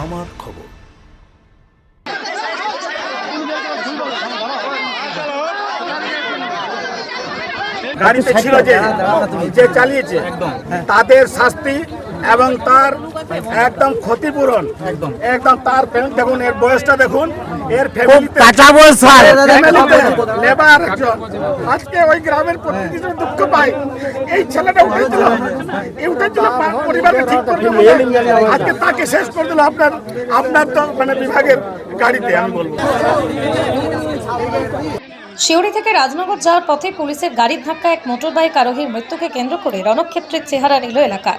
আমার খবর। গাড়িতে ছিল যে চালিয়েছে তাদের শাস্তি এবং তার একদম ক্ষতিপূরণ একদম তার দেখুন এর বয়সটা দেখুন এর ফ্যামিলিতে কাঁচা বয়স লেবার একজন আজকে ওই গ্রামের প্রতিনিধি দুঃখ পায় এই ছেলেটা উঠেছিল পরিবারকে ঠিক করে আজকে তাকে শেষ করে দিল আপনার তো মানে বিভাগের গাড়িতে আমি বলবো। শিউরি থেকে রাজনগর যাওয়ার পথে পুলিশের গাড়ির ধাক্কায় এক মোটরবাইক আরোহীর মৃত্যুকে কেন্দ্র করে রণক্ষেত্রের চেহারা নিল এলাকা।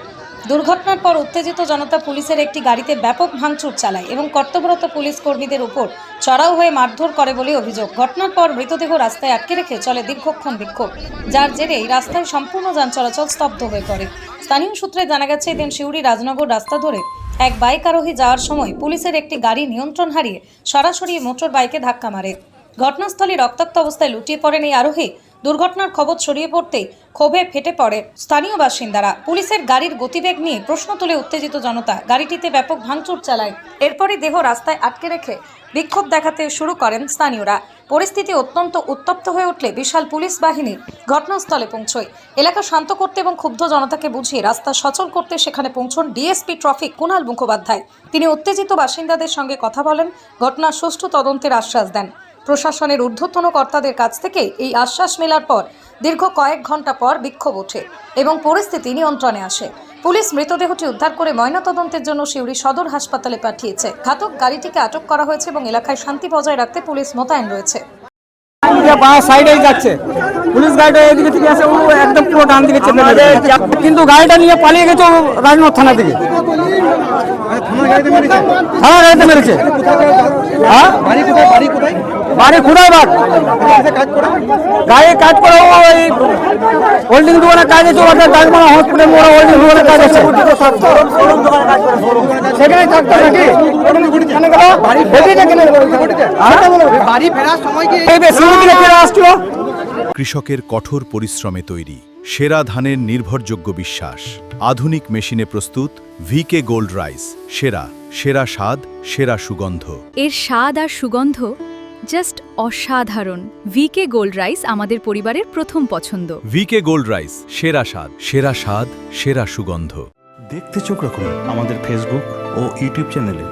দুর্ঘটনার পর উত্তেজিত জনতা পুলিশের একটি গাড়িতে ব্যাপক ভাঙচুর চালায় এবং কর্তব্যরত পুলিশ কর্মীদের উপর চড়াও হয়ে মারধর করে বলে অভিযোগ। ঘটনার পর মৃতদেহ রাস্তায় আটকে রেখে চলে দীর্ঘক্ষণ বিক্ষোভ, যার জেরে এই রাস্তায় সম্পূর্ণ যান চলাচল স্তব্ধ হয়ে পড়ে। স্থানীয় সূত্রে জানা গেছে, এদিন শিউরি রাজনগর রাস্তা ধরে এক বাইক আরোহী যাওয়ার সময় পুলিশের একটি গাড়ি নিয়ন্ত্রণ হারিয়ে সরাসরি মোটর বাইকে ধাক্কা মারে। ঘটনাস্থলে রক্তাক্ত অবস্থায় লুটিয়ে পড়েন এই আরোহী। দুর্ঘটনার খবর ছড়িয়ে পড়তেই ক্ষোভে ফেটে পড়ে স্থানীয় বাসিন্দারা। পুলিশের গাড়ির গতিবেগ নিয়ে প্রশ্ন তুলে উত্তেজিত জনতা গাড়িটিতে ব্যাপক ভাঙচুর চালায়। এরপরই দেহ রাস্তায় আটকে রেখে বিক্ষোভ দেখাতে শুরু করেন স্থানীয়রা। পরিস্থিতি অত্যন্ত উত্তপ্ত হয়ে উঠলে বিশাল পুলিশ বাহিনী ঘটনাস্থলে পৌঁছয়। এলাকা শান্ত করতে এবং ক্ষুব্ধ জনতাকে বুঝিয়ে রাস্তা সচল করতে সেখানে পৌঁছন ডিএসপি ট্রাফিক কুণাল মুখোপাধ্যায়। তিনি উত্তেজিত বাসিন্দাদের সঙ্গে কথা বলেন, ঘটনার সুষ্ঠু তদন্তের আশ্বাস দেন। প্রশাসনের ঊর্ধ্বতন কর্তাদের কাছ থেকে এই আশ্বাস মেলার পর দীর্ঘ কয়েক ঘন্টা পর বিক্ষোভ ওঠে এবং পরিস্থিতি নিয়ন্ত্রণে আসে। পুলিশ মৃতদেহটি উদ্ধার করে ময়নাতদন্তের জন্য শিউরি সদর হাসপাতালে পাঠিয়েছে। ঘাতক গাড়িটিকে আটক করা হয়েছে এবং এলাকায় শান্তি বজায় রাখতে পুলিশ মোতায়েন রয়েছে। সাইডেই যাচ্ছে পুলিশ গাড়িটা এদিকে থেকে আসে, ও একদম পুরো ডান দিকে চেপে গেছে, কিন্তু গাড়িটা নিয়ে পালিয়ে গেছে রাজনগর থানা থেকে। থানা গাড়িতে মেরেছে। হ্যাঁ বাড়ি খুদাইবাগ গাড়ি কাজ করে ওই হোল্ডিং দোকানের কাজ আছে, ওদের ডাকমারা হসপিটাল মোড়া হোল্ডিং দোকানের কাজ আছে, সেখানে থাকতো নাকি কৃষকের কঠোর পরিশ্রমে তৈরি সেরা ধানের নির্ভরযোগ্য বিশ্বাস, আধুনিক মেশিনে প্রস্তুত ভিকে গোল্ড রাইস। সেরা সেরা স্বাদ, সেরা সুগন্ধ। এর স্বাদ আর সুগন্ধ জাস্ট অসাধারণ। ভিকে গোল্ড রাইস আমাদের পরিবারের প্রথম পছন্দ। ভিকে গোল্ড রাইস, সেরা স্বাদ, সেরা স্বাদ, সেরা সুগন্ধ। দেখতে চোখ রাখুন আমাদের ফেসবুক ও ইউটিউব চ্যানেলে।